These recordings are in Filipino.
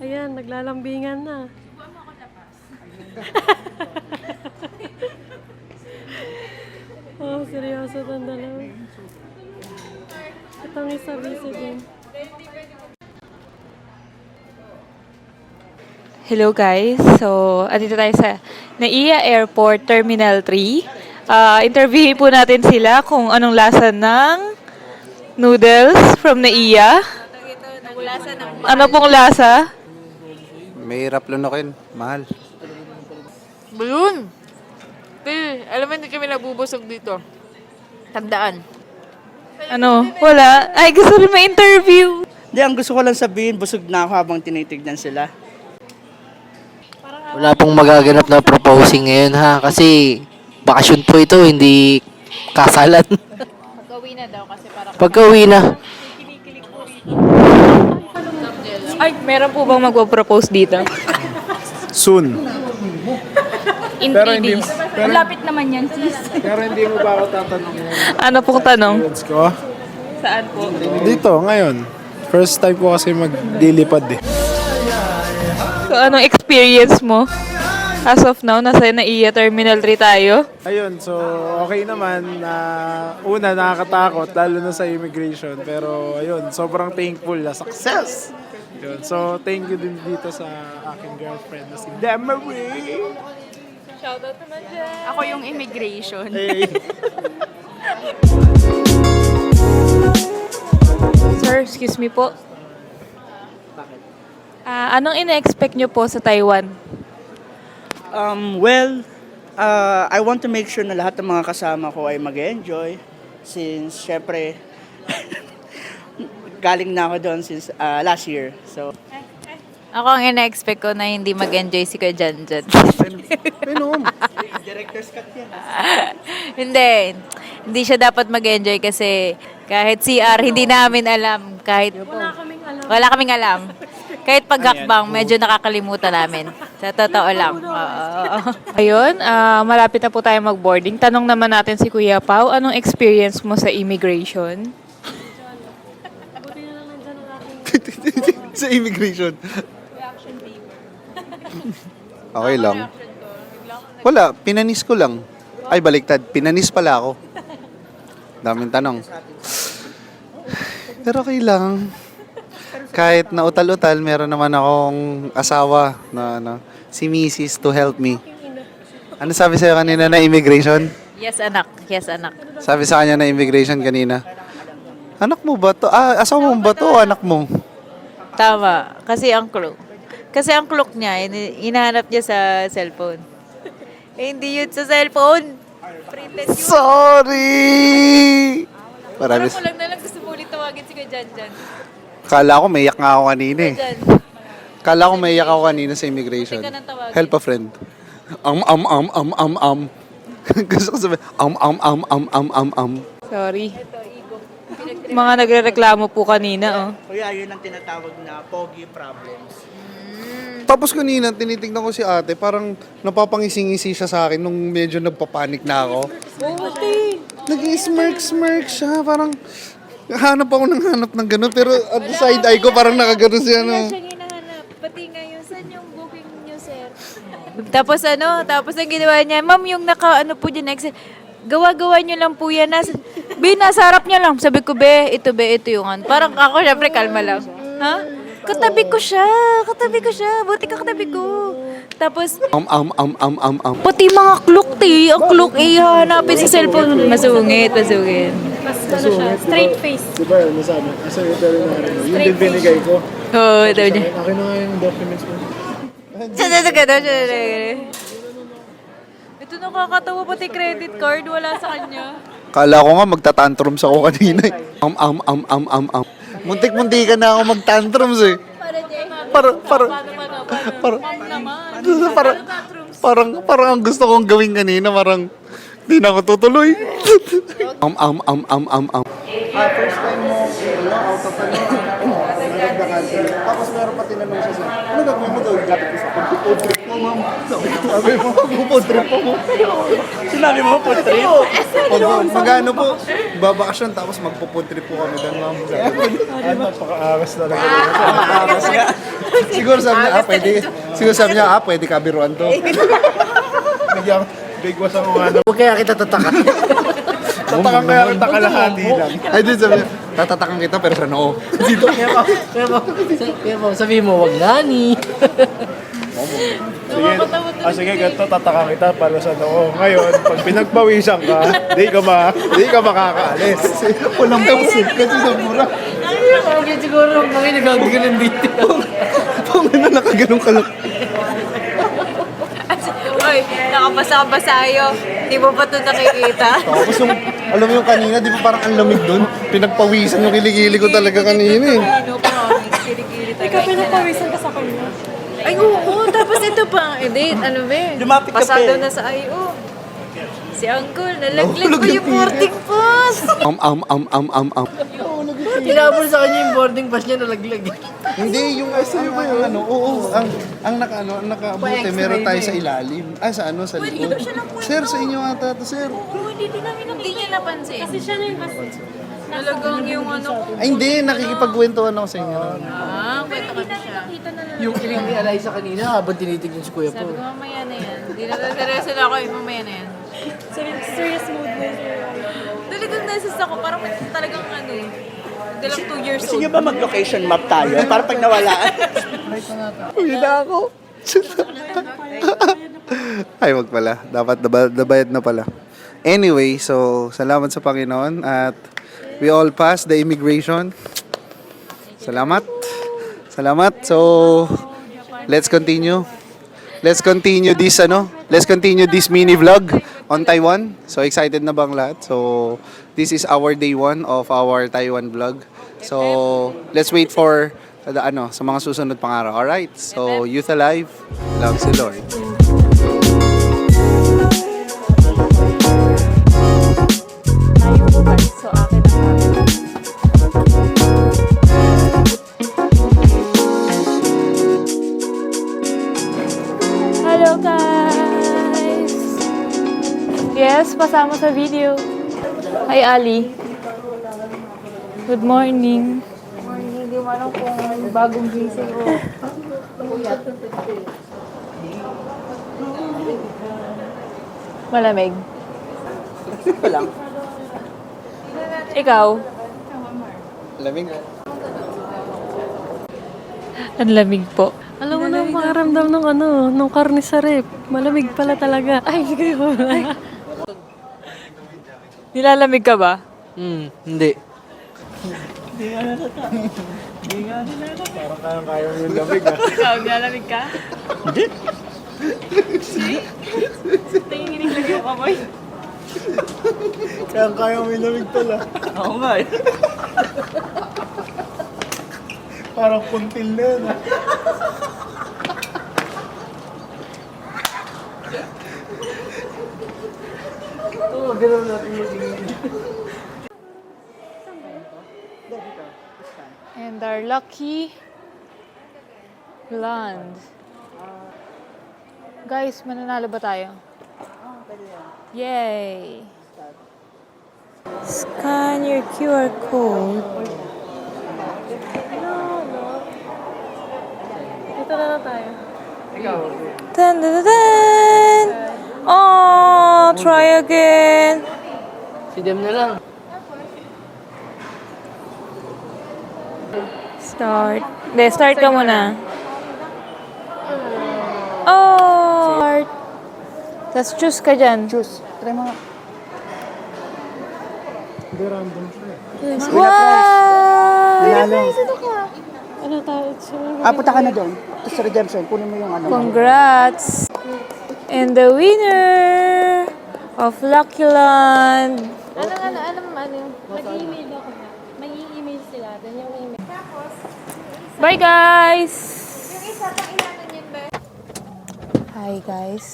Ayan, naglalambingan na. Oh, seryoso itong dalawa. Itong isa busy din. Hello guys, so andito tayo sa NAIA Airport Terminal 3. Interviewin po natin sila kung anong lasa ng noodles from NAIA. Ano pong lasa? Mahirap lunukin. Mahal. Balloon! Alam mo, hindi kami nabubusog dito. Tandaan. Ano? Wala? Ay, gusto rin ma-interview. Hindi, ang gusto ko lang sabihin, busog na ako habang tinitignan sila. Wala pong magaganap na proposing ngayon ha. Kasi bakasyon po ito, hindi kasalan. Pag-uwi na daw kasi para... Pagka-uwi na. Ay, meron po bang magpo-propose dito? Soon. In Pero 3 hindi, days. pero, Lapit naman yan, sis. pero hindi mo ba ako tatanungin? Ano pong tanong? Let's go. Saan po? Dito, ngayon. First time ko kasi maglilipad eh. So, anong experience mo? As of now, nasa NAIA Terminal 3 tayo. Ayun, so okay naman na una nakakatakot lalo na sa immigration. Pero ayun, sobrang thankful na success. Yun, so thank you din dito sa aking girlfriend na si Demery. Shoutout naman dyan. Ako yung immigration. Hey. Sir, excuse me po. Anong ina-expect nyo po sa Taiwan? I want to make sure na lahat ng mga kasama ko ay mag-enjoy since, syempre, galing na ako doon since last year. So, Ako ang ina-expect ko na hindi mag-enjoy si Kuya Janjan. Pinom. director's cut yan. Hindi siya dapat mag-enjoy kasi kahit CR, hindi namin alam. Kahit wala kaming alam. Kahit paghakbang, medyo nakakalimutan namin. Sa totoo lang. Oo. Ayun, malapit na po tayo mag-boarding. Tanong naman natin si Kuya Pao, anong experience mo sa immigration? Sa immigration. Okay lang. Wala, pinanis ko lang. Ay, baliktad. Pinanis pala ako. Daming tanong. Pero okay lang. Kahit na utal-utal, meron naman akong asawa na si Mrs. to help me. Ano sabi sa'yo kanina na immigration? Yes, anak. Yes, anak. Sabi sa kanya na immigration kanina. Anak mo ba to? Asawa mo ba to o anak mo? Tama. Kasi ang clock niya, hinahanap niya sa cellphone. Hindi yun sa cellphone. Printed yun. Sorry! Parang Marami. ko lang na lang gusto mo ulit tawagin si Kuya Janjan. Kala ko maiyak nga ako kanina eh. Jan. Kala ko maiyak ako kanina sa immigration. Hindi ka nang tawagin. Help a friend. Gusto ko sabihin, Sorry. Mga nagrereklamo po kanina, oh. Kuya, yun ang tinatawag na pogi problems. Tapos kanina, tinitignan ko si ate, parang napapangising-ngisi siya sa akin nung medyo nagpapanik na ako. Nag-smirk siya, parang hanap ako ng gano'n, pero at the side eye ko parang nakagano siya, no? hinahanap. Pati ngayon, saan yung booking niyo, sir? Tapos ang ginawa niya, ma'am, yung po dyan, gawa-gawa niyo lang po yan. Nasa harap niya lang. Sabi ko, ito yung ano. Parang ako, syempre, kalma lang. Ha? Katabi ko siya. Buti ka katabi ko. Tapos, pati mga clock, ang clook, hanapin sa cellphone. Masungit. Straight face. Diba, nasabi? Asa yung pero na rin. Yun din binigay ko. Oo, daw niya. Akin na nga yung documents ko. Ito nakakatawa, pati credit card, wala sa kanya. Kala ko nga magtatantrums ako kanina eh. Muntik-muntikan na ako magtantrums eh. Parang ang gusto kong gawin kanina, parang di na ako tutuloy. First time mo, out of the country. Tapos meron pa tinanong siya ano gagawin mo daw? Gatid ko sa food trip mo. Sabi mo, puputrip ako. Sinabi mo po, trip? Magano po, babakasyon tapos magpuputrip po kami doon, ma'am. Napaka-angas talaga. Angas nga. Siguro sabi niya, pwede. Siguro sabi niya, pwede kabiruan to. Nagyang big was ako nga. Huwag kaya kita tataka. Tatakang kaya kita kalahati lang. Ay, din sabi niya, tatatakan kita pero sa noo. Dito. Kaya po, sabihin mo, wag nani. Sige, sige, ganito tatakang kita para sa noo. Ngayon, pag pinagpawisan ka, di ka makakaalis. Walang pausin kasi sa mura. Okay, siguro, mga nagagalan dito. Kung ano nakaganong kalak. Oy, nakabasa-basa kayo. Di mo pa ito nakikita? Tapos yung, alam mo yung kanina, di ba parang ang lamig doon? Pinagpawisan yung kiligili ko talaga kanina eh. Ikaw pinapawisan ka sa kanya. Ay, oo. Tapos ito pa. Edit, ano ba? Lumapit ka pa Pasado eh. na sa IO. Si Uncle, nalaglag ko yung boarding pass. Tinapon sa kanya yung boarding pass niya nalaglag. Hindi, yung ano, oo, ang nakabuti, meron tayo sa ilalim. Sa likod. Sir, sa inyo ata to, sir. Oo, hindi niya napansin. Kasi siya na yung kasi. Talagang yung ano ko. Ay, hindi, nakikipagkwentuhan ako sa inyo. Kwento ka na siya. Yung kiling ni Eliza kanina habang tinitignan si Kuya Sabi po. ko, mamaya na yan. Hindi na seryoso na ako, mamaya na yan. Serious mood na siya. Talagang nasis ako, parang talagang ano eh. Hindi lang 2 years Gusto old. niyo ba mag-location map tayo? Para pag nawalaan. Uwi na ako. Ay, wag pala. Dapat nabayad na pala. Anyway, so, salamat sa Panginoon at we all passed the immigration. Salamat. Salamat. So, let's continue. Let's continue this mini vlog on Taiwan. So excited na bang lahat? So this is our day 1 of our Taiwan vlog. So let's wait for sa mga susunod pang araw. Alright? So Youth Alive, love si Lord. Hello guys! Yes, pasama sa video. Hi Ali. Good morning. Hindi mo alam kung bagong gising o Malamig. Walang. Ikaw? Lamig. Ang lamig po. Alam mo na ang makaramdam ng nung karne sa rep. Malamig pala talaga. Ay, kayo wala. Nilalamig ka ba? Hindi. Parang kayang-kaya yung lamig ah. Ikaw, nilalamig ka? Kayang-kaya yung lamig pala. Oo nga eh. Parang puntil na yun ah. Oo, gano'n natin magiging. And our lucky land. Guys, mananalo ba tayo? Yay! Scan your QR code. Dito na lang tayo. Dun, dun, dun, dun. Oh, try again. Si Dem na lang. Start. Hindi, start ka muna. Oh! Start. Tapos choose ka dyan. Choose. Try mo nga. Wow! Ano tayo? Punta ka na doon. Sa redemption, kunin mo yung ano. Congrats! And the winner of Lucky Land. Mag-email ako na. May email sila. Then yung email. Bye guys! Hi guys.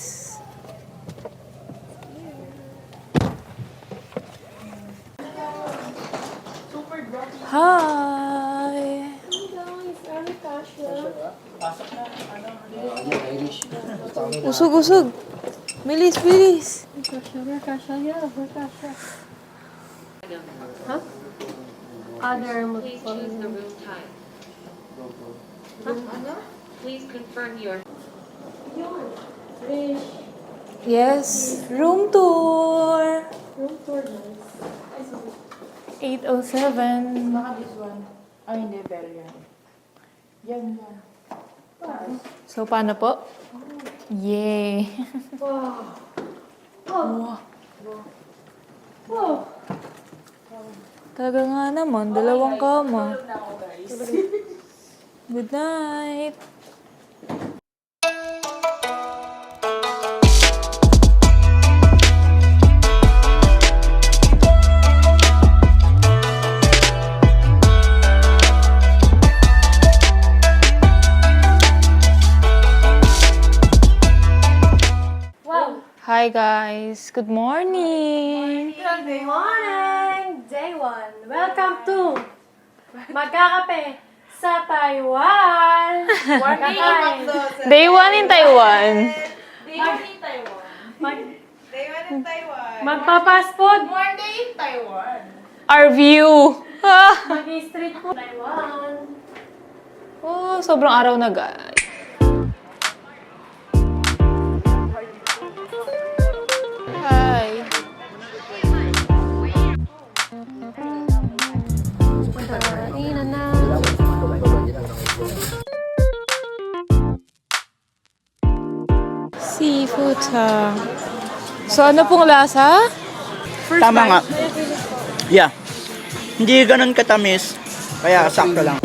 Hi! Guys, ano tayo? Usog. Bilis. Huh? Other Please confirm your Yes, room tour. 807. So, paano po? Yay! Wow. Talaga nga naman, dalawang kama. Good night! Hi guys, good morning. Good morning! Day 1. Welcome to Magkakape sa Taiwan! Day 1 in Taiwan. Magpa-passport! Our view. Mag-street food Taiwan! Oh, sobrang araw na guys. Hi. Ina na! Seafood ha. So ano pong lasa? Tama nga. Yeah. Hindi ganun katamis, kaya sakto lang.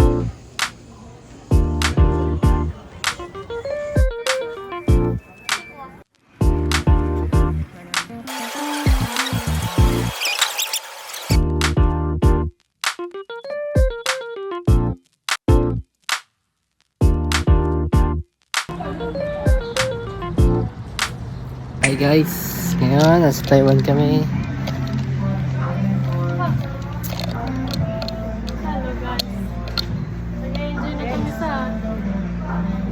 Hi guys, ngayon nasa Taiwan kami. Hello guys! Nag-enjoy na kami sa...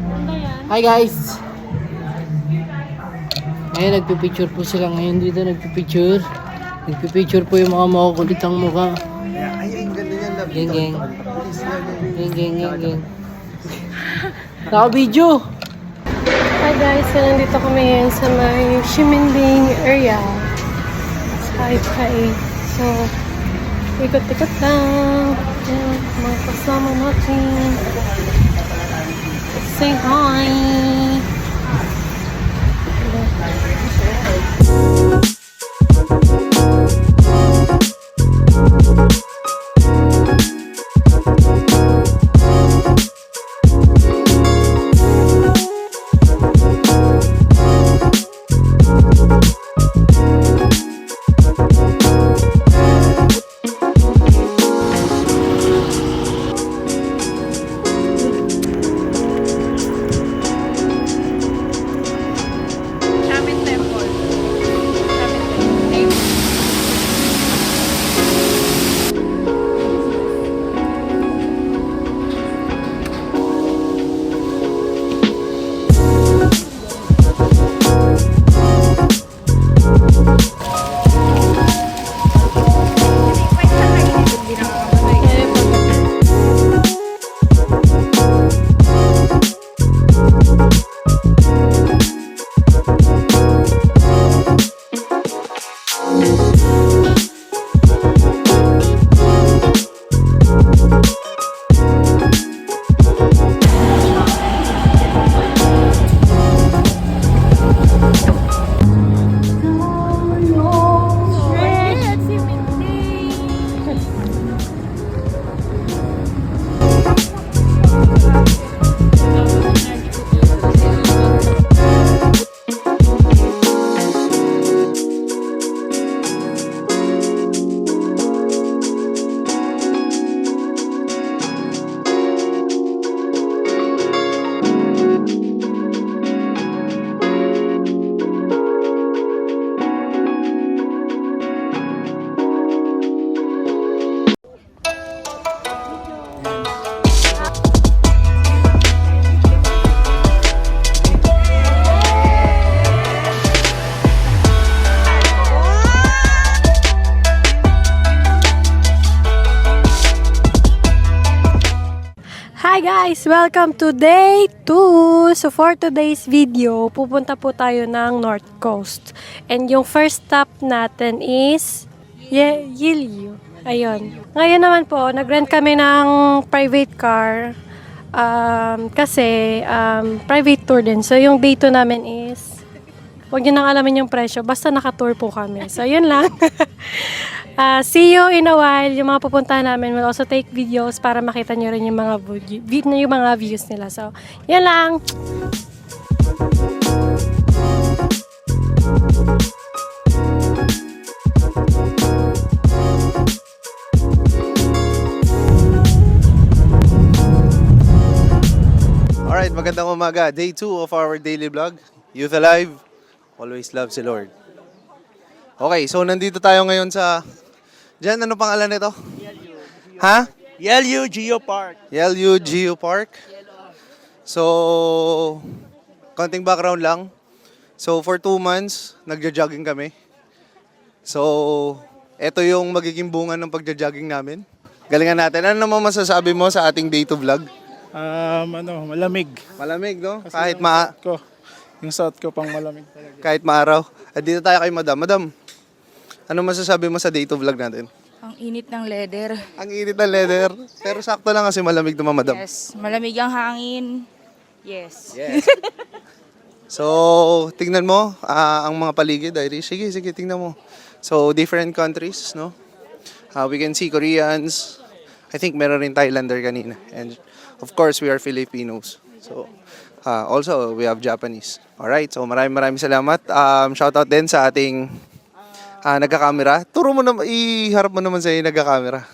Ano yan? Hi guys! Ngayon nagpipicture po sila ngayon dito, nagpipicture. Nagpipicture po yung mga makukulitang mukha. Geng geng. Naka-video! Hi guys! So, nandito kami ngayon sa may Ximending area. Sa Taipei. So, ikot-ikot lang. Ayan, mga kasama natin. Say hi! guys! Welcome to day 2! So for today's video, pupunta po tayo ng North Coast. And yung first stop natin is Yilyu. Ayun. Ngayon naman po, nag-rent kami ng private car. Kasi private tour din. So yung day 2 namin is, huwag nyo nang alamin yung presyo, basta naka-tour po kami. So yun lang. See you in a while. Yung mga pupuntahan namin will also take videos para makita nyo rin yung mga views nila. So, yan lang. Alright, magandang umaga. Day 2 of our daily vlog. Youth Alive, always love si Lord. Okay, so nandito tayo ngayon sa... Diyan, ano pangalan nito? Ha? Yelyu Geo Park. Yelyu Geo Park. So, konting background lang. So, for 2 months, nagja-jogging kami. So, ito yung magiging bunga ng pagja-jogging namin. Galingan natin. Ano naman masasabi mo sa ating day 2 vlog? Malamig. Malamig, no? Kasi Kahit yung suot ko pang malamig talaga. kahit maaraw. At dito tayo kay Madam. Madam, ano masasabi mo sa day 2 vlog natin? Ang init ng leather. Ang init ng leather. Pero sakto lang kasi malamig naman, Madam. Yes, malamig ang hangin. Yes. Yes. So, tingnan mo ang mga paligid, Irish. Sige, tingnan mo. So, different countries, no? We can see Koreans. I think meron rin Thailander kanina. And of course, we are Filipinos. So, also, we have Japanese. Alright, so maraming salamat. Shoutout din sa ating nagka-camera. Turo mo naman, iharap mo naman sa nagka-camera.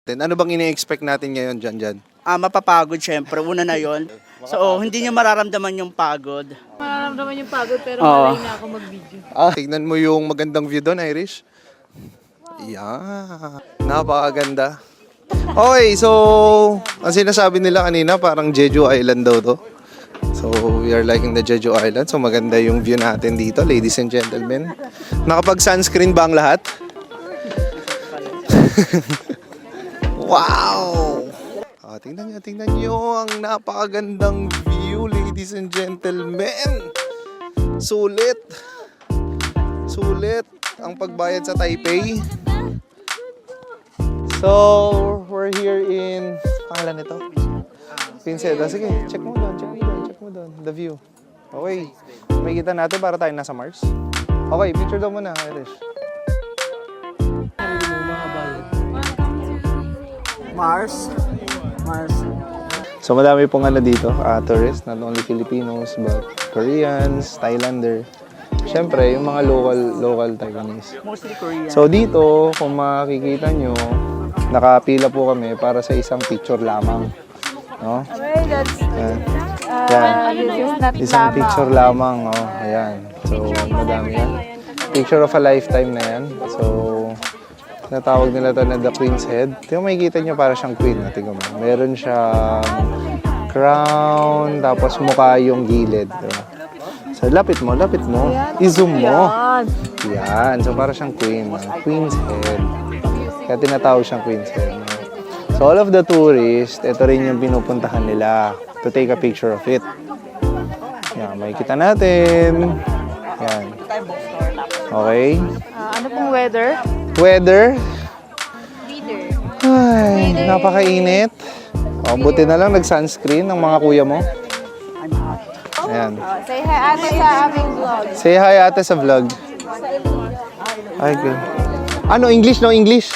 Ano bang ini-expect natin ngayon dyan? Mapapagod syempre, una na yon. So, hindi niyo mararamdaman yung pagod. Mararamdaman yung pagod pero Oo. malay na ako mag-video. Tignan mo yung magandang view doon, Irish. Yeah. Napakaganda. Okay, so ang sinasabi nila kanina parang Jeju Island daw to. So we are liking the Jeju Island. So maganda yung view natin dito, ladies and gentlemen. Nakapag-sunscreen ba ang lahat? Wow! Tingnan nyo ang napakagandang view, ladies and gentlemen. Sulit ang pagbayad sa Taipei. So, we're here in... Pangalan nito? Pinseda. Sige, check mo doon. The view. Okay. May kita natin para tayo nasa Mars. Okay, picture daw muna, Irish. Mars. So, madami pong dito, tourists, not only Filipinos, but Koreans, Thailander. Siyempre, yung mga local Taiwanese. Mostly Korean. So, dito, kung makikita nyo, nakapila po kami para sa isang picture lamang. No? Ayan. Isang picture lamang. Oh, ayan. So, madami yan. Picture of a lifetime na yan. So, natawag nila ito na the Queen's Head. Tingnan mo, makikita nyo para siyang queen. Tingnan mo. Meron siyang crown, tapos mukha yung gilid. Diba? So, lapit mo. I-zoom mo. Yan. So, para siyang queen. Queen's Head. Kaya tinatawag siyang Queen's Head. No? So, all of the tourists, ito rin yung pinupuntahan nila to take a picture of it. Yan, makikita natin. Yan. Okay. Ano pong weather? Weather? Ay, napakainit. Buti na lang nag-sunscreen ng mga kuya mo. Ayan. Say hi ate sa aming vlog. Say hi ate sa vlog. Ay, good. Ano, English? No English?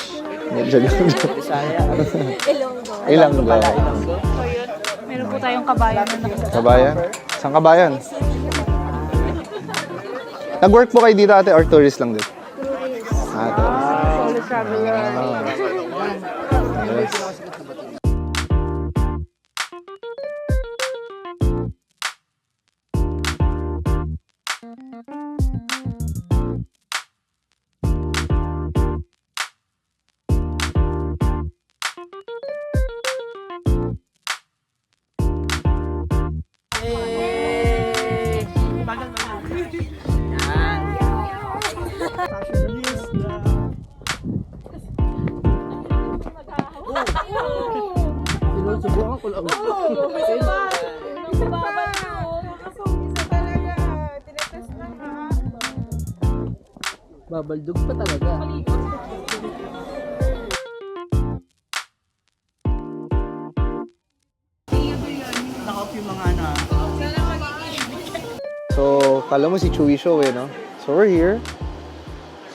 Ilonggo. Meron po tayong kabayan na Kabayan? Saan kabayan? Nag-work po kayo dito ate or tourist lang din? solo traveler. Yes. lang. Babaldog pa talaga. Naka-off yung mga ano. So, kala mo si Chewy Show no? So, we're here.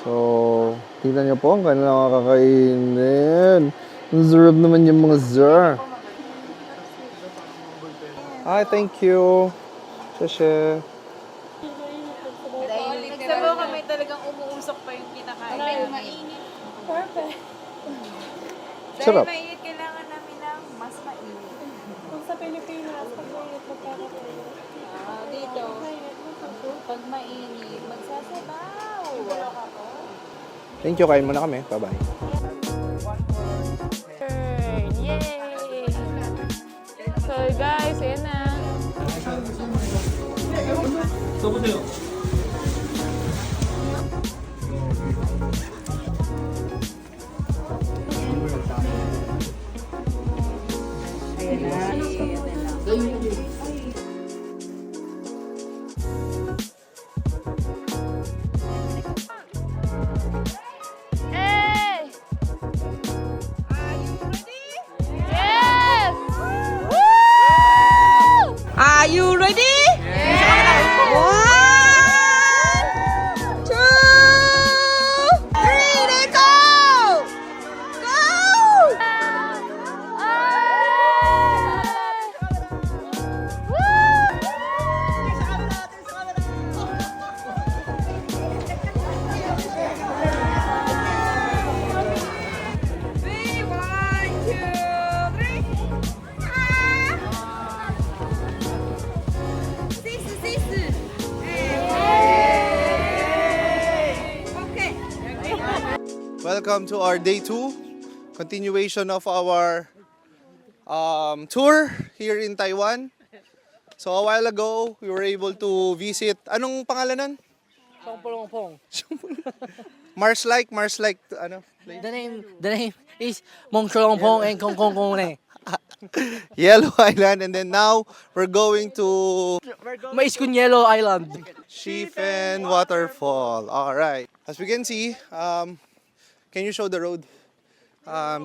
So, tingnan niyo po ang kanilang kakakainin. Ang sarap naman yung mga zar. Hi, thank you. Shashe. Nagsabaw kami talagang umuusok pa yung kinakain. Dahil mainit. Perfect. Sarap. Dahil mainit, kailangan namin ng mas mainit. Kung sa Pilipinas, pag mainit magkakaroon. Dito, pag mainit, magsasabaw. Thank you, kain muna kami. Bye-bye. Yay! So guys, ayan na. Hey! Yes! Woo! Are you ready? Yes! 1, 2, 3, let's go! Go! Three, 1, 2, 3. Sis. Okay. Welcome to our day 2. Continuation of our tour here in Taiwan. So a while ago, we were able to visit, anong pangalan nun? Pong. Mars Like, ano? The name is Mong Cholong Pong and Kong Kong Kong Ne. Yellow Island, and then now we're going to Maiskun Yellow Island. Shifen Waterfall. All right. As we can see, can you show the road?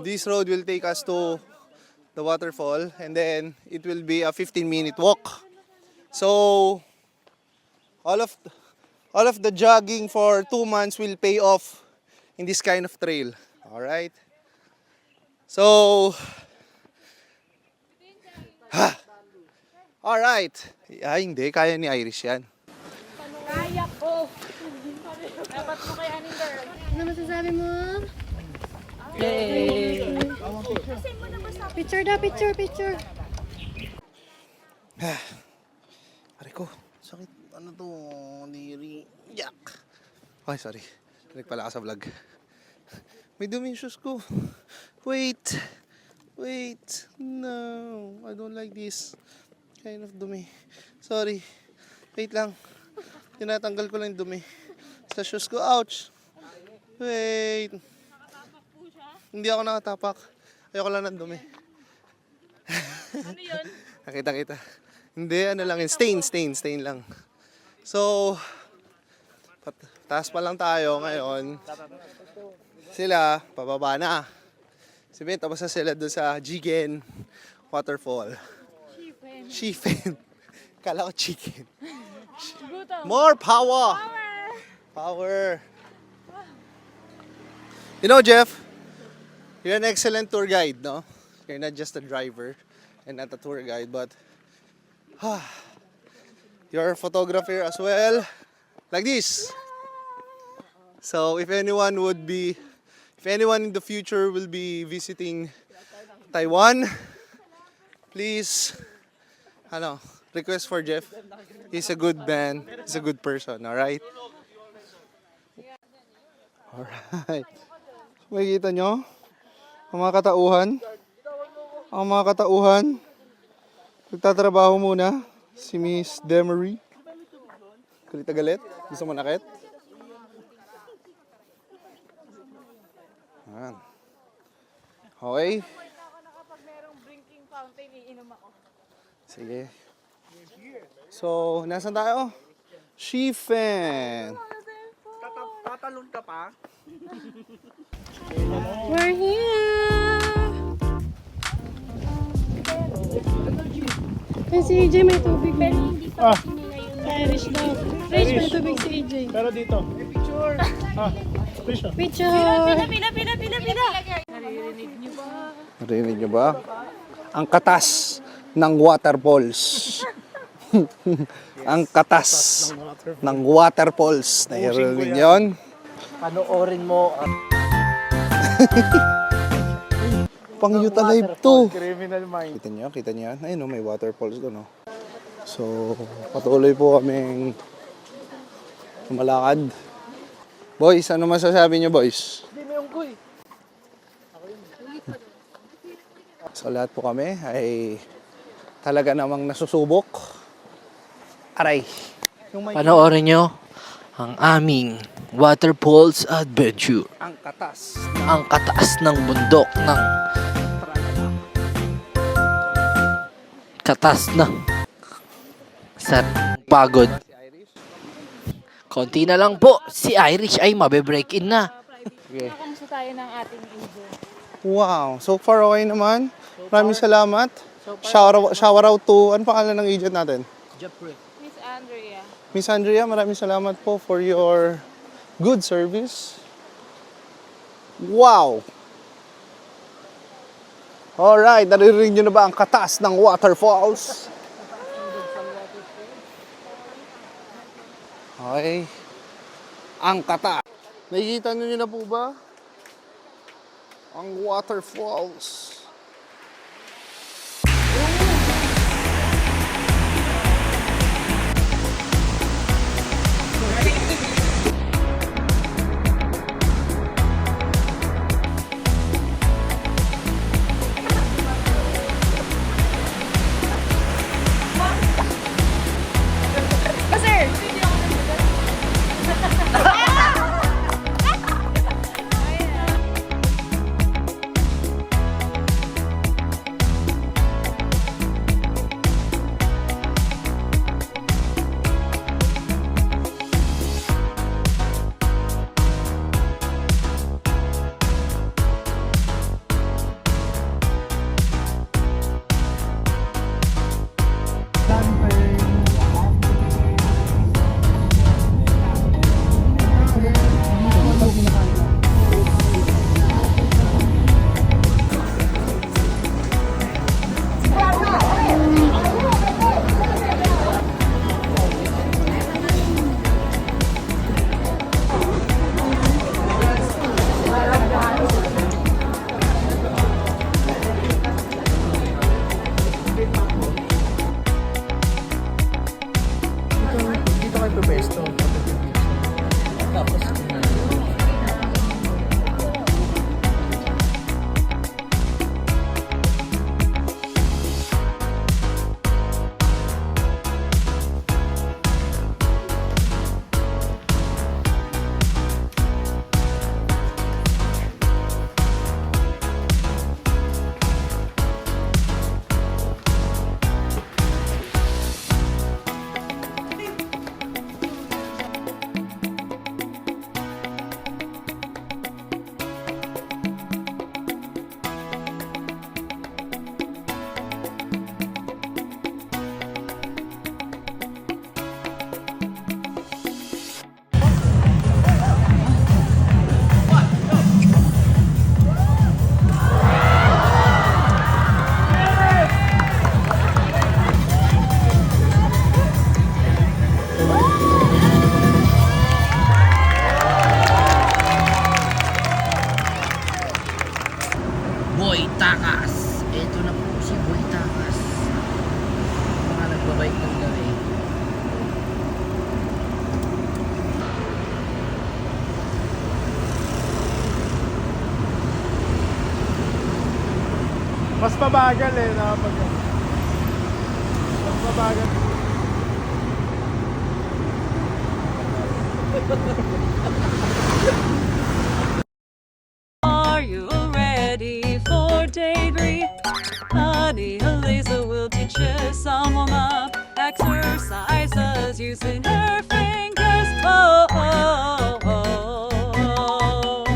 This road will take us to the waterfall, and then it will be a 15-minute walk. So all of the jogging for 2 months will pay off in this kind of trail. All right. So all right. Ay, hindi. Kaya ni Irish yan. Ano masasabi mo? Yay! Picture daw, picture. Aray ko, sakit. Ano to? Niri. Yak. Okay, sorry. Balik pala ka sa vlog. May dumi yung shoes ko. Wait. No. I don't like this. Kind of dumi. Sorry. Wait lang. Tinatanggal ko lang yung dumi. Sa shoes ko. Ouch. Wait. Hindi ako nakatapak. Ayoko lang ng dumi. Ano yun? Nakita. Hindi, ano lang yun. Stain lang. So, taas pa lang tayo ngayon. Sila, pababa na. Sabihin, tapos na sila doon sa Jigen Waterfall. Shifen. Kala ko chicken. More power! Power! You know, Jeff, you're an excellent tour guide, no? You're not just a driver and not a tour guide, but you're a photographer as well. Like this. So if anyone in the future will be visiting Taiwan, please, request for Jeff. He's a good man. He's a good person, alright? Alright. Makikita nyo? Ang mga katauhan. Nagtatrabaho muna. Si Miss Demery. Galit? Gusto mo nakit? Ayan. Okay. Sige. So, nasan tayo? Shifen. Tatalon ka pa? We're here! Ay, si AJ may tubig. Pero hindi pa kasi nila yun. Irish daw. Irish, may tubig si AJ. Pero dito. Picture. Picture! Narinig niyo ba? Ang katas ng waterfalls. Ang katas ng waterfalls. Narinig niyo yun? Panoorin mo ang Pang Yuta Live to. Criminal mind. Kita niyo yan? Ayun, may waterfalls doon. So, patuloy po kaming lumalakad. Boys, ano masasabi niyo, boys? So, lahat po kami ay talaga namang nasusubok. Aray. panoorin nyo ang aming Waterfalls Adventure. Ang katas. Ang kataas ng bundok ng katas ng sa pagod. Konti na lang po, si Irish ay mabe-break in na. Okay. Kamusta tayo ng ating agent? Wow. So far, okay naman. Maraming salamat. Shower out to, ano pangalan ng agent natin? Miss Andrea. Miss Andrea, maraming salamat po for your good service. Wow! Alright, naririnig nyo na ba ang katas ng waterfalls? Okay. Ang katas. Nakikita nyo na po ba? Ang waterfalls. Boy Takas. Ito na po si Boy Takas. Mga nagbabike ng gabi. Mas mabagal eh, nakapag... Mas mabagal. Are you ready for day 3? Honey, a laser using her fingers. Oh, oh, oh.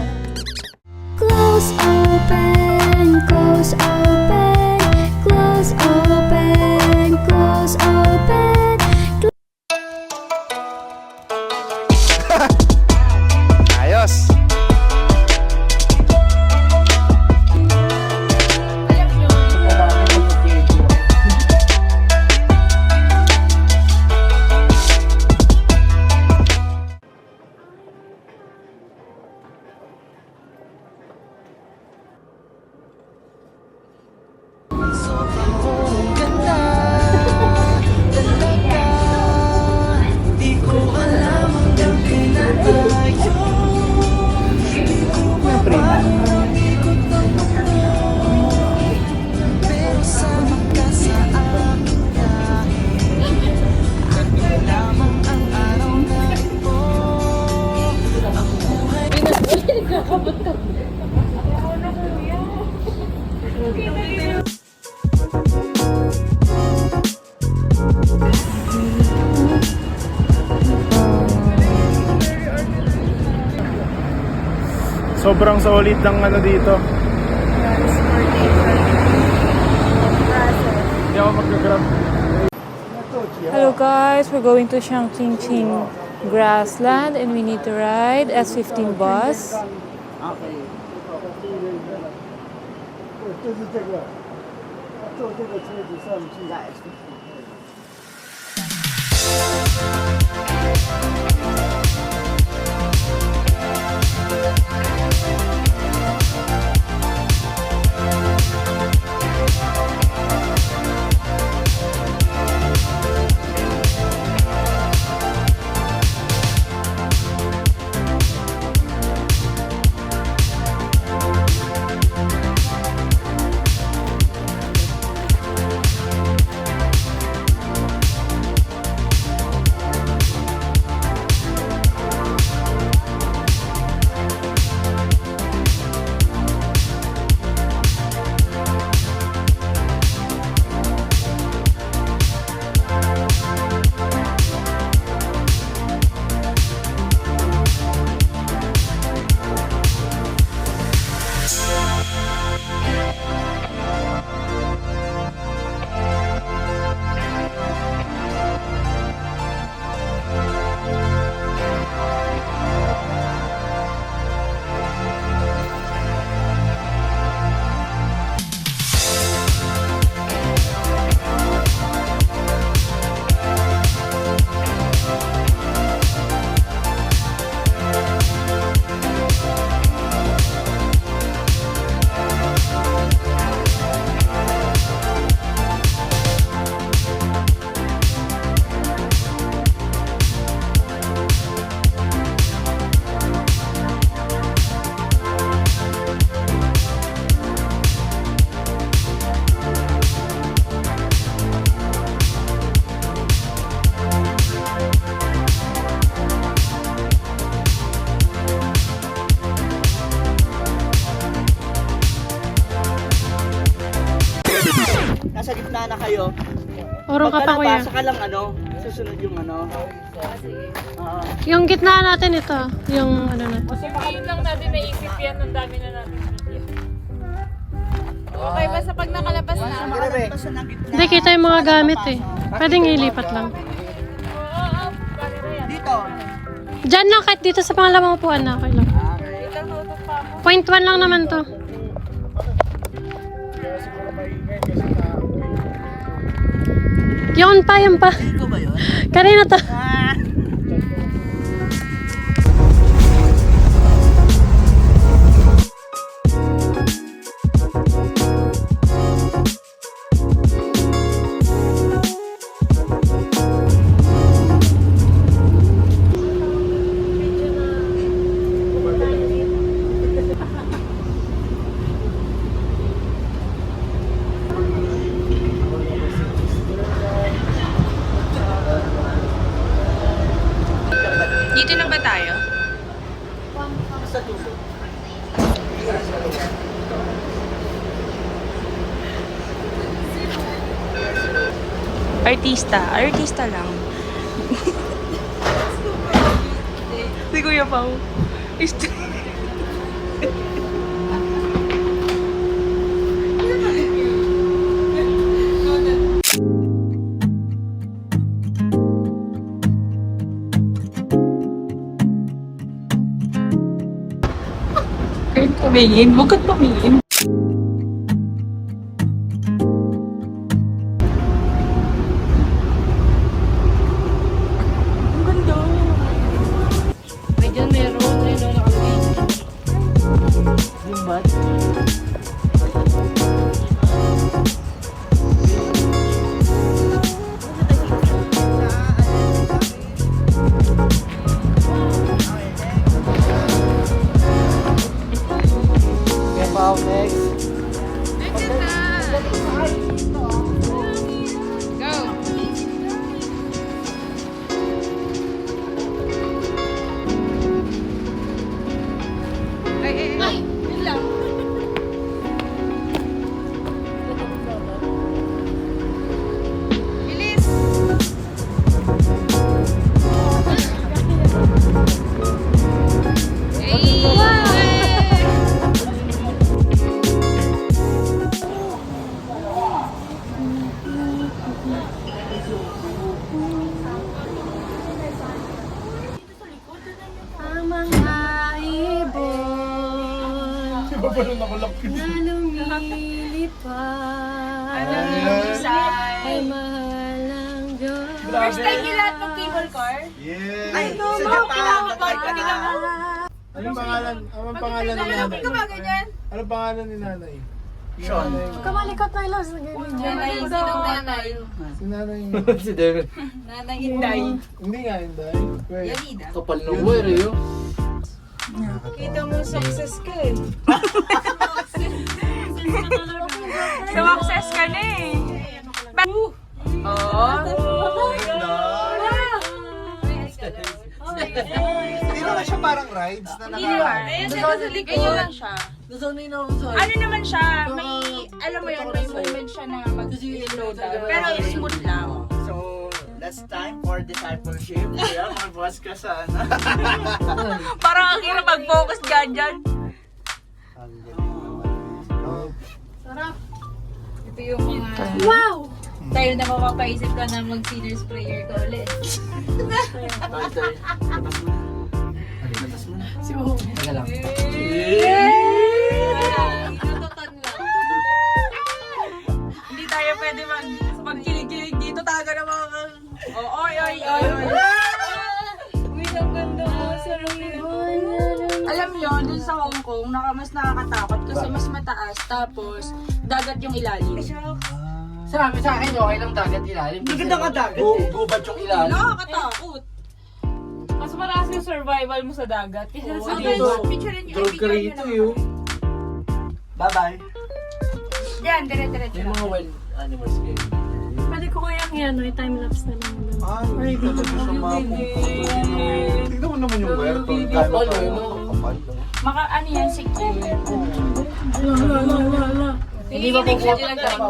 Close open, close open, close open, close open. Ayos! Sobrang solid ng ano dito. Hindi ako mag-grab. Hello guys, we're going to Shangqingqing Grassland and we need to ride S15 bus. Nasa gitna na kayo. Urong ka pa, kuya. Pagka nabasa ka lang ano, susunod yung ano. Yung gitna natin ito. Yung ano natin. Ngayon lang natin naisip yan, ang dami na natin video. Okay, basta pag nakalabas na. Basta ng gitna. Hindi, kita yung mga gamit eh. Pwedeng ilipat lang. Dito. Diyan lang, kahit dito sa pangalawang upuan na. Okay lang. Point 1 lang naman to. Yun pa, yun pa. Ikaw ba yun? Kanina to. Dito na ba tayo? Artista lang. Kuya Pao. Kahit pumingin, huwag ka't pumingin. May dyan meron. Ayun na nakalagay. Yung bat? Kaya pa ako next. Ang mga ibon na lumilipad ay mahal ng Diyos. First time niyo lahat ng cable car? Yeah. Ay, no, kinakapag ko nila. Anong pangalan? Anong pangalan ni Alam nanay? ko ba ganyan? Anong pangalan ni nanay? Sean. Kamalikot na ilos. Nanay, sinong nanay? Si nanay. Si Derek. Nanay Inday. Hindi nga, hindi. Wait. Yanida. Kapal ng wire eh. Oh. Kita mo success ka eh. Success ka na eh. Hindi naman siya parang rides na Ayun siya sa likod. Ganyan lang siya. Nasanay na ako sa Ano naman siya, may, alam mo yun, may moment siya na mag-slow down. Pero smooth lang. So, that's time for discipleship. Kaya mag-boss ka sa ano. Parang ang hirap mag-focus dyan. Ito yung mga... Wow! Tayo na mapapaisip ka na mag-sinner's prayer ka ulit. Teka lang. Hindi tayo pwede magkilig-kilig dito. Taga na mga... Oy. Uy, ang ganda mo. Alam nyo, dun sa Hong Kong, mas nakakatakot kasi mas mataas. Tapos, dagat yung ilalim. Sabi sa akin, okay lang dagat ilalim. Maganda ka dagat eh. Gubat yung ilalim. Nakakatakot. Mas maraas yung survival mo sa dagat. Kasi sa Okay, dito, picture nyo. drug ka rito yun. Bye-bye. Yan, dire-diretso May lang. mga wild animals kayo. Pwede ko kaya yan, time-lapse na lang. Ay, hindi talaga siya mapupulong. Tignan mo naman yung wire to. Kapal eh, no? Kapal. Ano yan, secure. Hindi ba puputol ka pa?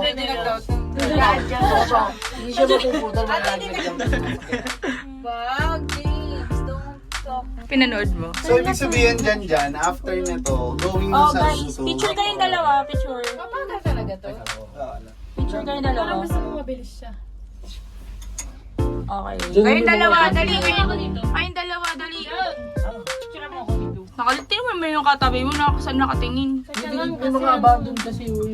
Hindi siya mapuputol na lagyan. Wag, James. Don't talk. Pinanood mo? So, ibig sabihin dyan, after nito, going Oh, sa guys. Picture kayong dalawa. Picture. Papagal talaga to? Picture kayong dalawa. Gusto mo mabilis siya. Okay. Diyan Kayong mo dalawa, mga- dali. Kayong dalawa, dali. picture mo ako dito. Nakalitin mo yung katabi mo. Saan nakatingin? Hindi maka-abandon kasi yun.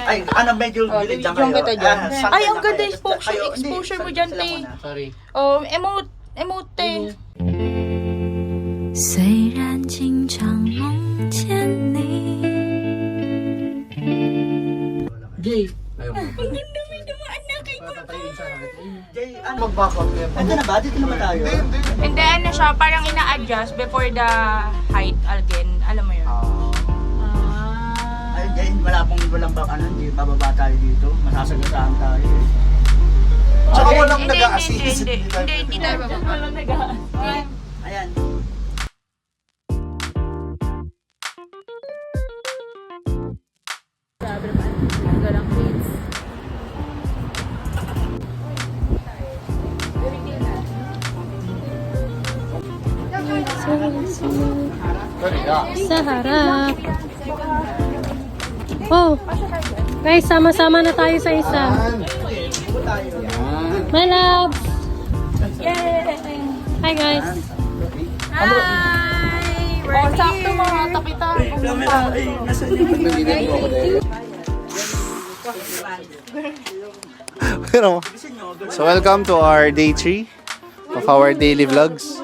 Ay, ano, medyo gilid dyan kayo. Yung kita dyan. Sakto Ay, ang lang ganda kayo. exposure, Kayo, hindi, exposure mo dyan, sila te. muna. Sorry. Emote. 虽然经常梦见你。 Jay. Ayaw mo. Jay, ano? Mag-back up yan. Ito na ba? Dito na ba tayo? Hindi, ano siya, parang ina-adjust before the height again. Alam mo yun? Ay, Jay, walang ba, ano, hindi bababa tayo dito. Masasagasaan tayo. Tsaka Okay. walang Hindi, nag-a-assist. Hindi tayo bababa. Ayan. So, sa harap. Oh, guys, sama-sama na tayo sa isa. My love! Hi guys! Pero, so welcome to our day 3 of our daily vlogs.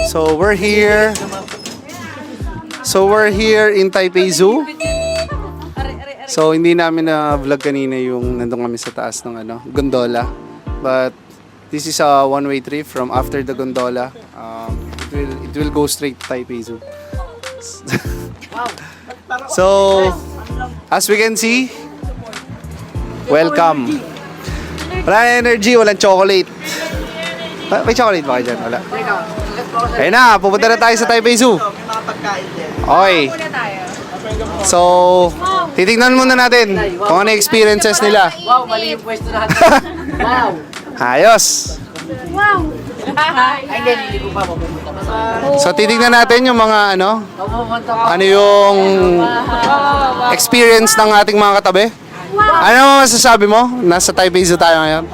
So we're here. In Taipei Zoo. So hindi namin na vlog kanina yung nandun kami sa taas ng gondola. But this is a one-way trip from after the gondola. It will go straight to Taipei Zoo. So as we can see, welcome. Wala energy, walang chocolate. May chocolate ba kayo dyan? Wala. Ayun na, pupunta na tayo sa Taipei Zoo. Okay. So, titignan muna natin kung ano yung experiences nila. Wow, mali yung pwesto natin. Wow. Ayos. Ay, hindi ko pa mapupunta pa sa... So, titignan natin yung mga Mapupunta ka. ano yung experience ng ating mga katabi. Ano masasabi mo? Nasa Taipei Zoo tayo ngayon.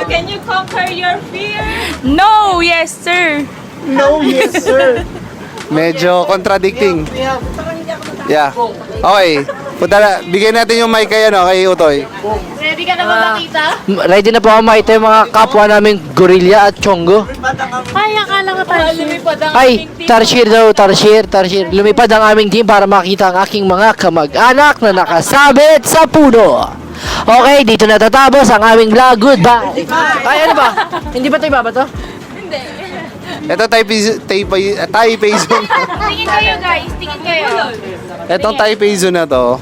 Can you conquer your fear? No, yes, sir. No, yes, sir. Medyo contradicting. Yeah. Okay. Punta na, bigyan natin yung mic kay Utoy. Ready na po ako makita yung mga kapwa namin gorilla at chongo. Ay, akala ko tayo. Ay, Tarshir daw, Tarshir. Lumipad ang aming team para makita ang aking mga kamag-anak na nakasabit sa puno. Okay, dito natatapos ang aming vlog. Goodbye. Ay, ano ba? Hindi ba ito ibaba to? Ito Taipei Zoo. Tingin kayo guys, tingin kayo. Etong Taipei Zoo na to,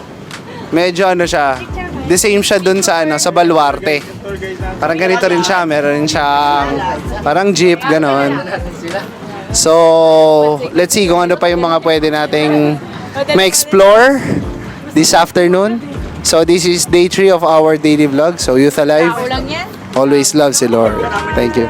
medyo siya, the same siya dun sa sa Baluarte. Parang ganito rin siya, meron rin siyang parang jeep, ganon. So, let's see kung ano pa yung mga pwede nating ma-explore this afternoon. So, this is day 3 of our daily vlog. So, Youth Alive, always love si Lord. Thank you.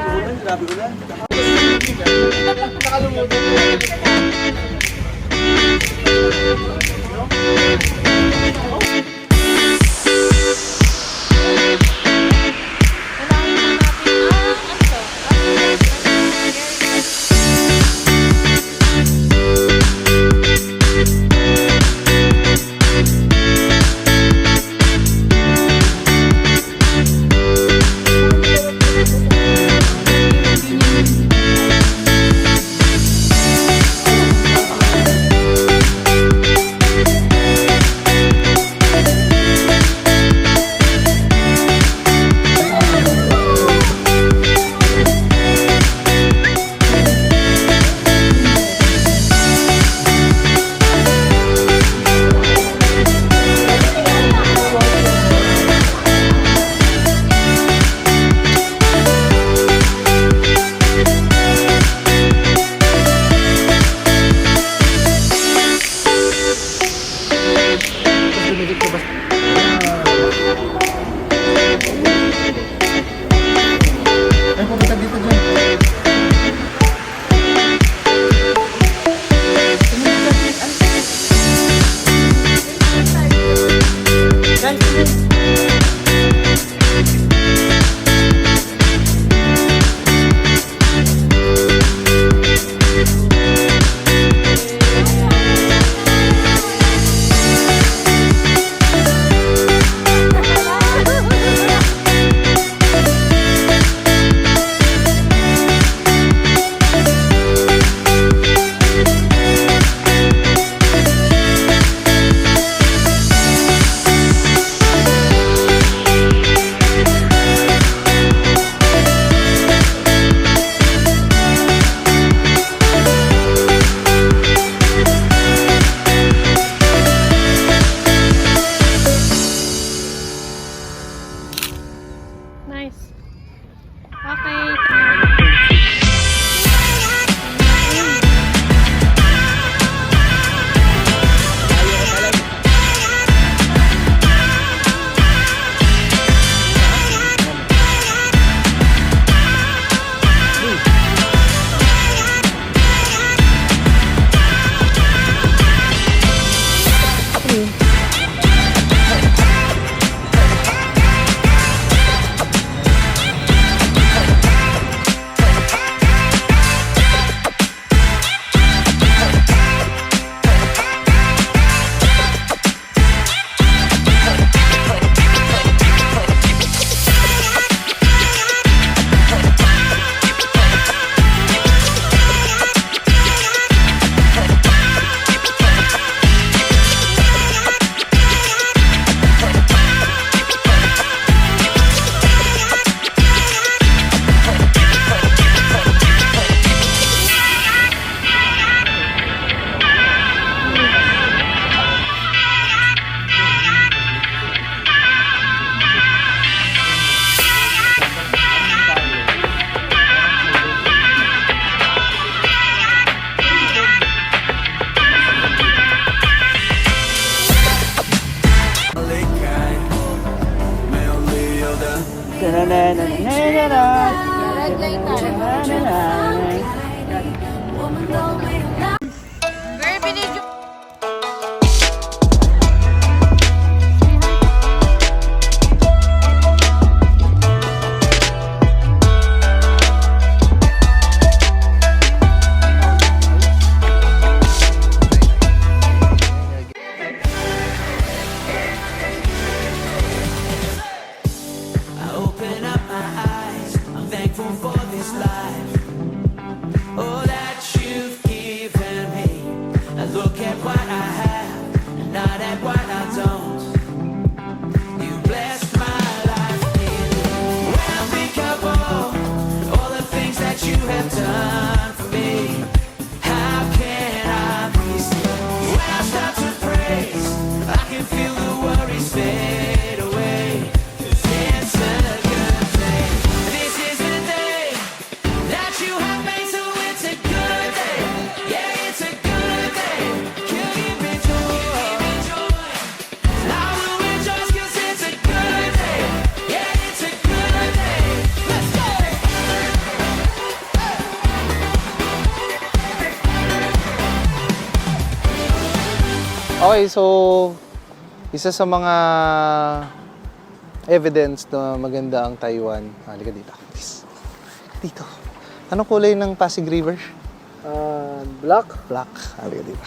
Nice. Okay. I open up my eyes, I'm thankful for this life. All that you've given me. I look at what I have, and not at what I don't. You blessed my life with. When I think of all the things that you have done for me, how can I be still? When I start to praise, I can feel the worries fade away. It's a good day. This is the day that you have made, so it's a good day. Yeah, it's a good day. You give me joy. I will rejoice 'cause it's a good day. Yeah, it's a good day. Let's go. Okay, so isa sa mga evidence na maganda ang Taiwan. Halika dito. Please. Dito. Anong kulay ng Pasig River? Black. Black. Halika dito.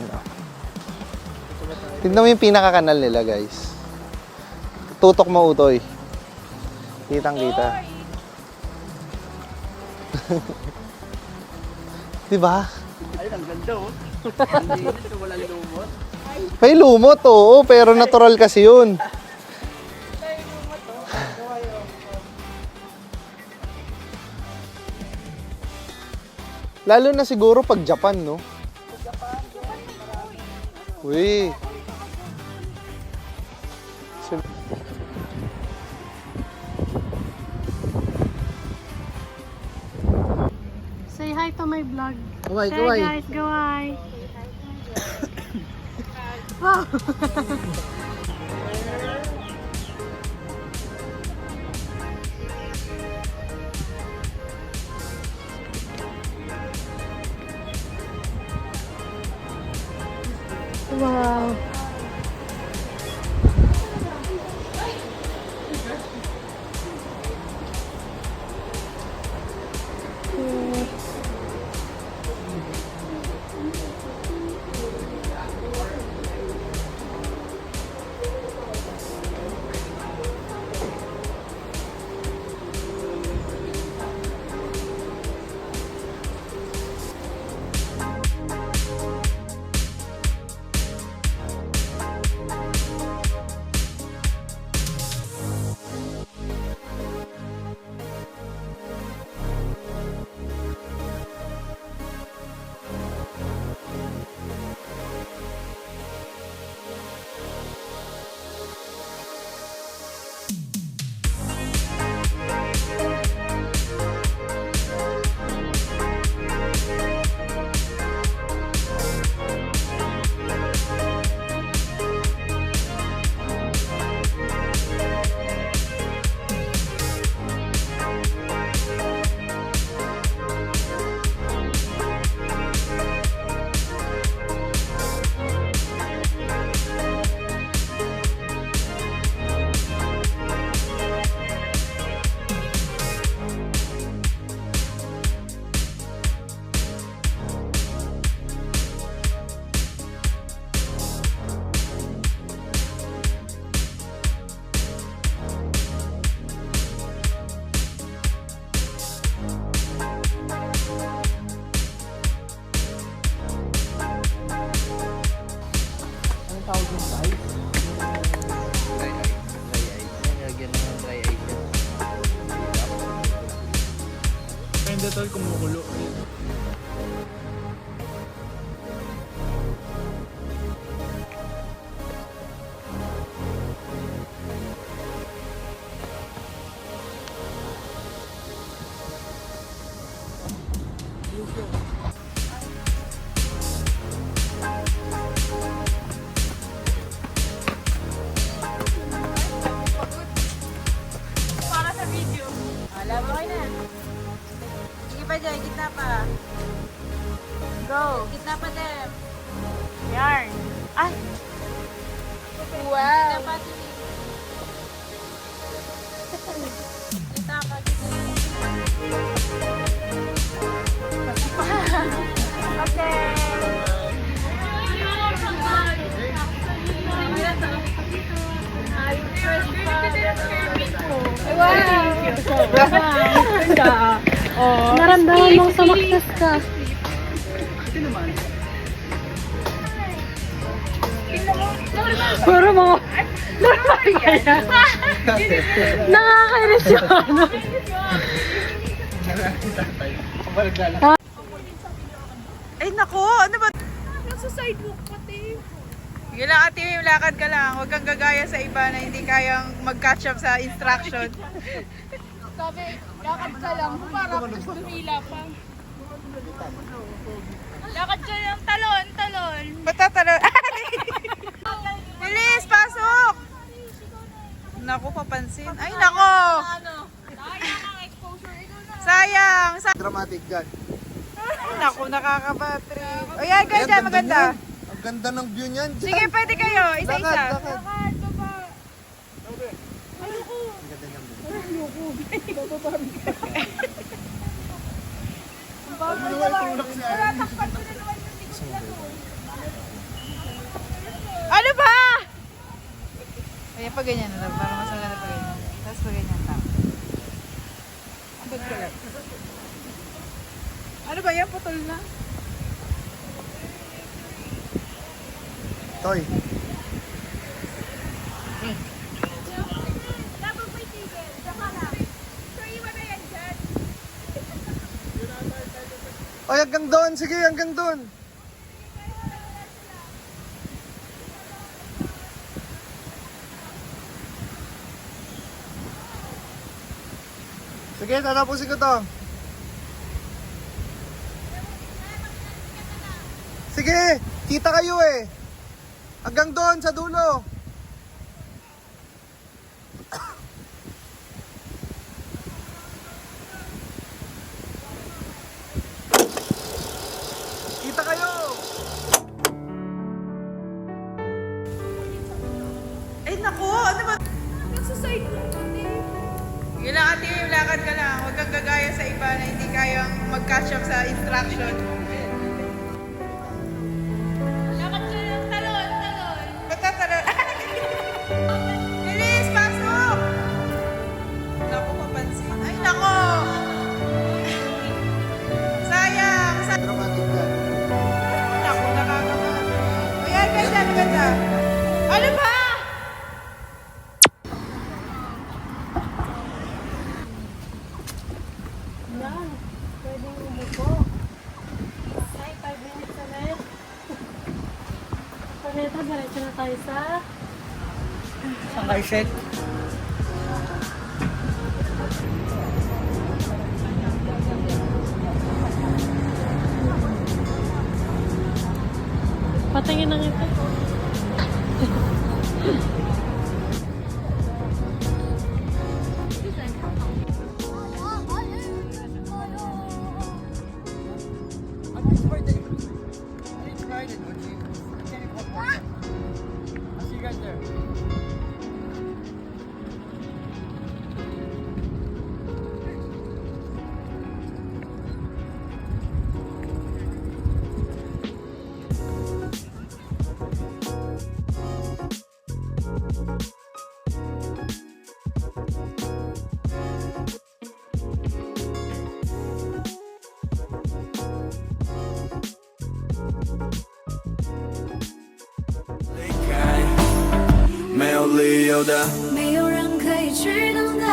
Yun, oh. Tignan mo yung pinaka-kanal nila, guys. Tutok mautoy. Kitang-kita. Diba? Ay, ang ganda oh. Wala lumot. May lumot, oo, pero natural kasi yun. Lalo na siguro pag Japan, no? Uy. Say hi to my vlog. Kaway, Say kaway. guys, gawai. Wow. Wow. Hindi tol, kumukulo. Dapat eh. Yarn. Ay! Wow! Dapat Naramdaman mong sumakses ka. Puro mga... Normal kaya. Nakakainis yung ano. Ay, nako! Ano ba? Nasa sidewalk pati. Sige lang, ate, yung lakad ka lang. Huwag kang gagaya sa iba na hindi kayang mag-catch up sa instruction. sabi, lakad ka lang para dumila pa. Lakad ka lang, talon. Ba't tatalon? Bilis, pasok! Naku, papansin. Ay, nako! Sayang ang exposure. Ikaw na. Sayang! Dramatic gan. Ay, naku, nakakabatrip. O yan, guys, yan, maganda. Ang ganda ng view niyan. Sige, pwede kayo. Isa-isa. Lakad, baba. Ano ba? Ayan, pag ganyan na lang. Para mas maganda pag ganyan. Tapos pag ganyan lang. Abot ko lang. Ano ba yan? Putol na. Toy. Dapat may tigil. Saka na. Sir, iwan na yan dyan. Ay, hanggang doon. Sige, hanggang doon. Sige, tatapusin ko to. Sige, kita kayo eh. Hanggang doon sa dulo. Kita kayo. Ay, naku! Ano ba? Nasa side mo. Sige lang, ate, yung lakad ka lang. Huwag kang gagaya sa iba na hindi kayang mag-catch up sa instruction. Lakad ka lang, talon. Ba't tatalon? Bilis, pasok! Naku, papansin. Ay, naku! Sayang! Dramatic gan. Naku, nakakabatrip. O yan, guys, yan, maganda. Ano ba? Yan. Pwedeng umupo. Ay, 5 minutes ulit. Paneta, diretso na tayo sa... Saan kayo set? Patingin na ito.没有人可以去等待，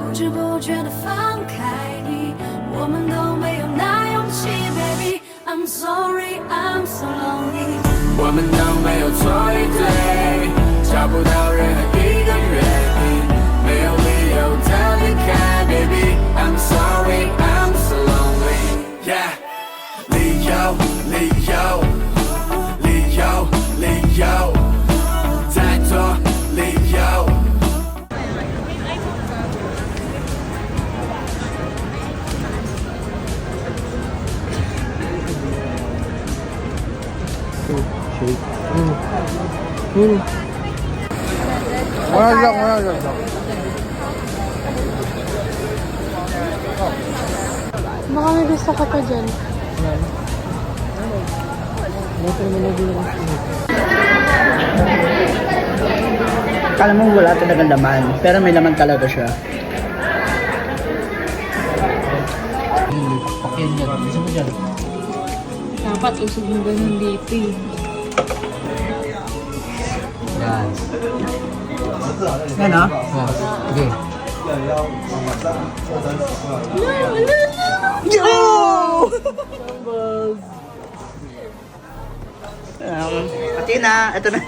不知不觉的放开你，我们都没有那勇气 ，baby。I'm sorry, I'm so lonely。我们都没有错与对，找不到任何一个原因，没有理由的离开 ，baby。I'm sorry, I'm so lonely。Yeah， 理由，理由，理由，理由，太多理由。Baka may gusto ka pa dyan. Kala mo wala talagang laman, pero may laman talaga siya. Dapat usog mo ganun dito eh. Yan ah. Okay. Pati na, ito na.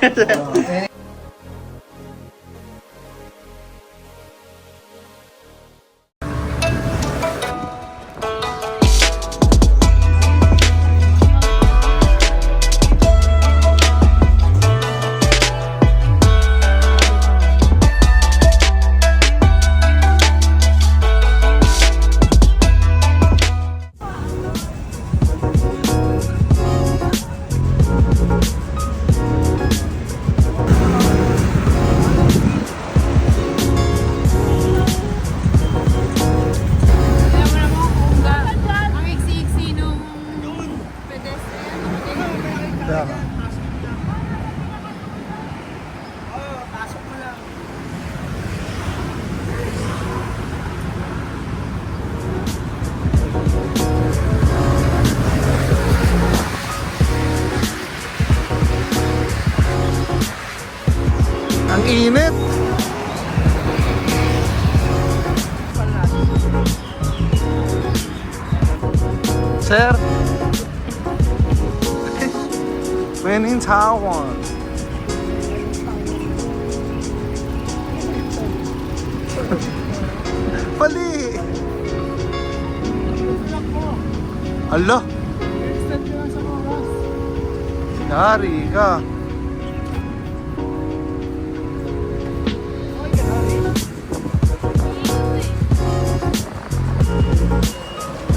Ang init! Sir? When in Taiwan. Pali! Ala! Yari ka.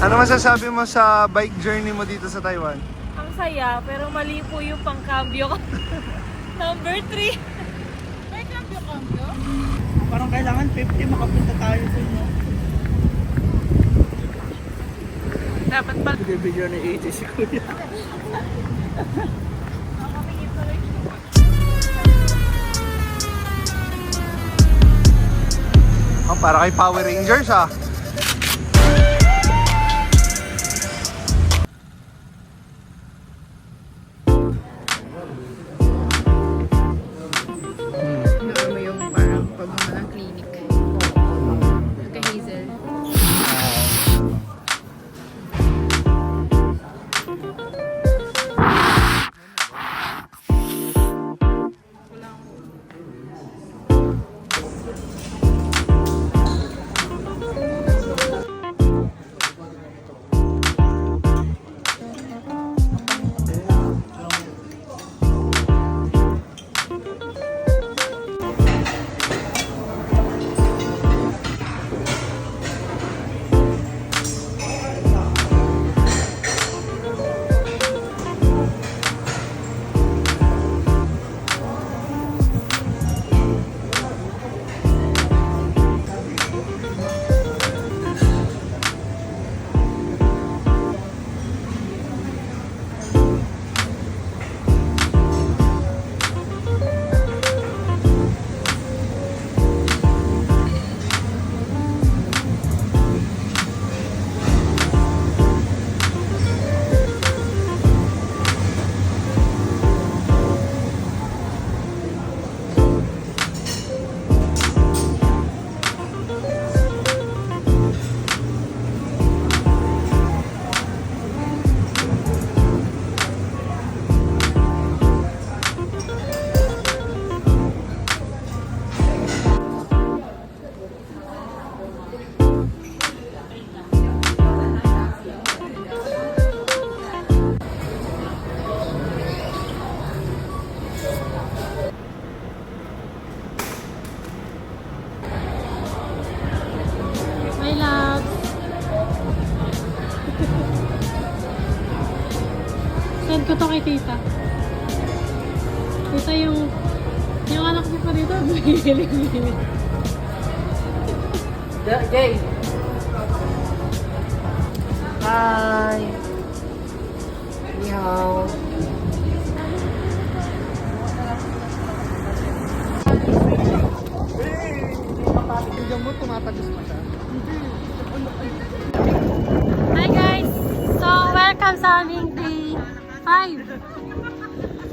Ano masasabi mo sa bike journey mo dito sa Taiwan? Ang saya, pero mali po yung pangkambyo ko. Number 3. May kambyo-kambyo? Parang kailangan 50 makapunta tayo sa inyo. Dapat pala. Video na 80 si Kuya. Oh, para kay Power Rangers ah. My love. Send ko to kay tita. Ito yung Yung anak niya pa dito, bigilig-bigilig. Jay. Hi. Ni hao. Hi guys! So, welcome sa aming day 5.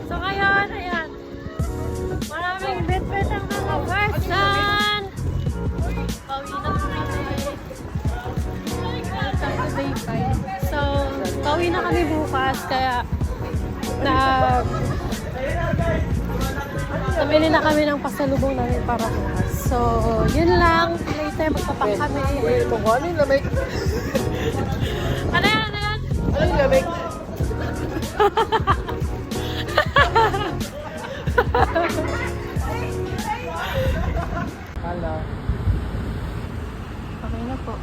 So, ngayon, ayan. Maraming bit-bit ang mga person. Pauwi na kami. Welcome to day 5. So, pauwi na kami bukas, kaya namili na kami ng pasalubong namin para bukas. So, yun lang. Later, magpapak kami. Ito ko, ano yung lamig? Ano yan? Ano yan? Ano yung lamig? Hello. Okay na po.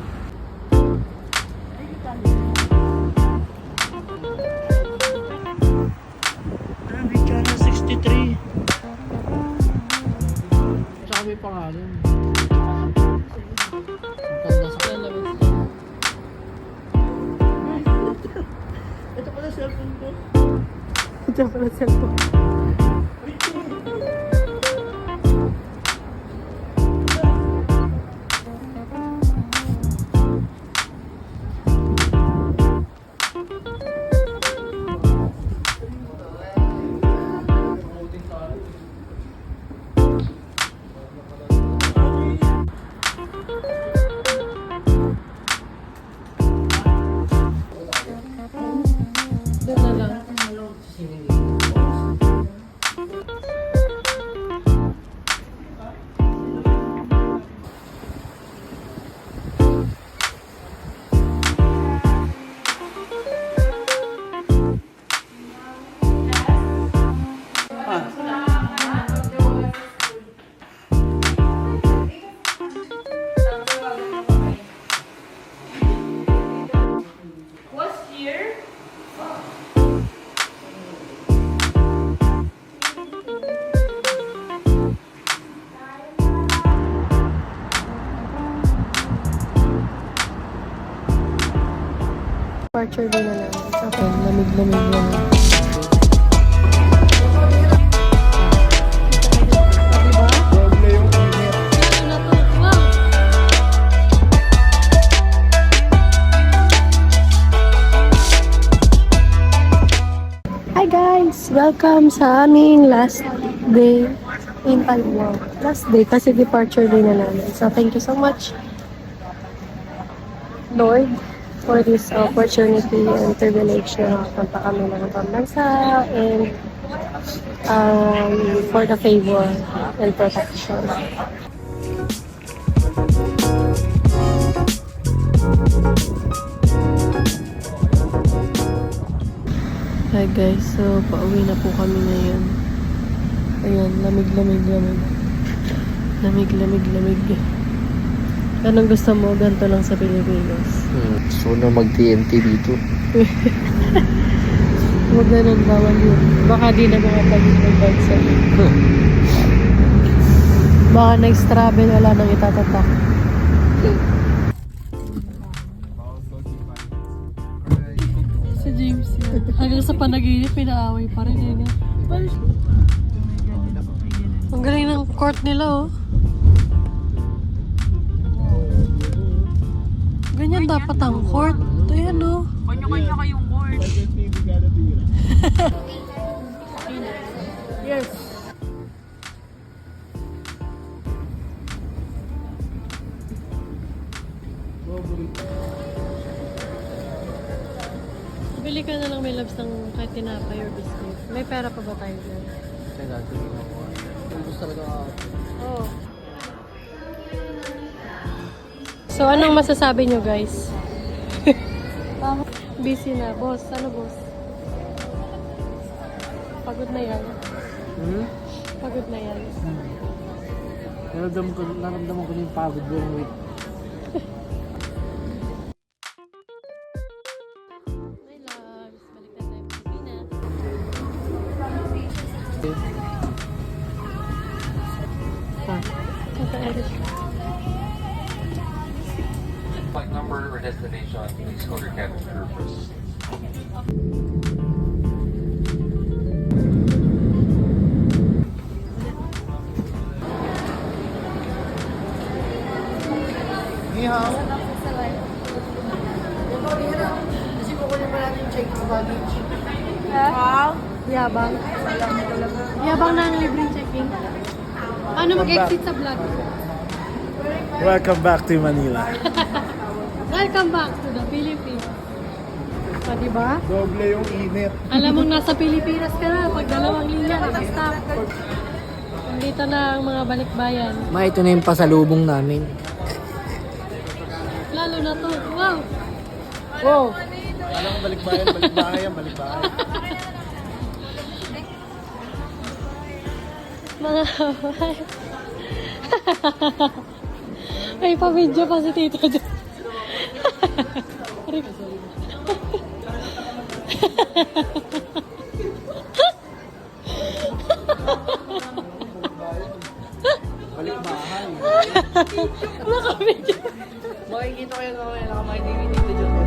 Channel 63. Sa kami pangalan. Ang ganda sa lamig. Ito pala cellphone ko. Ito pala cellphone. Doon na lang. Departure din na namin. Okay, lamig-lamig lang. Hi guys! Welcome sa aming last day in Palawan. Last day kasi departure day na namin. So thank you so much, Lord, for this opportunity and privilege na punta kami ng ibang bansa and for the favor and protection. Hi guys, so pauwi na po kami ngayon. Ayan, lamig-lamig. Lamig. Anong gusto mo? Ganito lang sa Pilipinas. So na mag-TNT dito. Huwag na nang bawal yun. Baka di na makapag-ibig bansa. Baka next travel, wala nang itatatak. Si James yan. Hanggang sa panaginip, pinaaway pa rin yun. Ang galing ng court nila, oh. Ganyan dapat ang court. Ayan, oh. Kanya-kanya kayong board. Yes. Bili ka na lang, may labs ng kahit tinapay or biscuit. May pera pa ba tayo dyan? Gusto talaga Oo. So, anong masasabi nyo, guys? Busy na. Boss, ano boss? Pagod na yan. Pagod na yan. Naramdaman ko na yung pagod buong week. My loves, balik na tayo Pilipinas. Flight number or destination, please call your cabin crew first. Ni hao. Yabang. Yabang na ang libreng checking. Ano mag-exit sa vlog? Welcome back to Manila. Welcome back to the Philippines. O, diba? Doble yung init. Alam mong nasa Pilipinas ka na pag dalawang linya nakastop. Nandito na ang mga balikbayan. Ma, ito na yung pasalubong namin. Lalo na to. Wow! Wow! Alam mo, balikbayan, balikbayan, balikbayan. Mga May pa-video pa si Tito dyan. Balikbayan. Naka-video. Makikita kayo na kayo, nakamakikita dito dyan.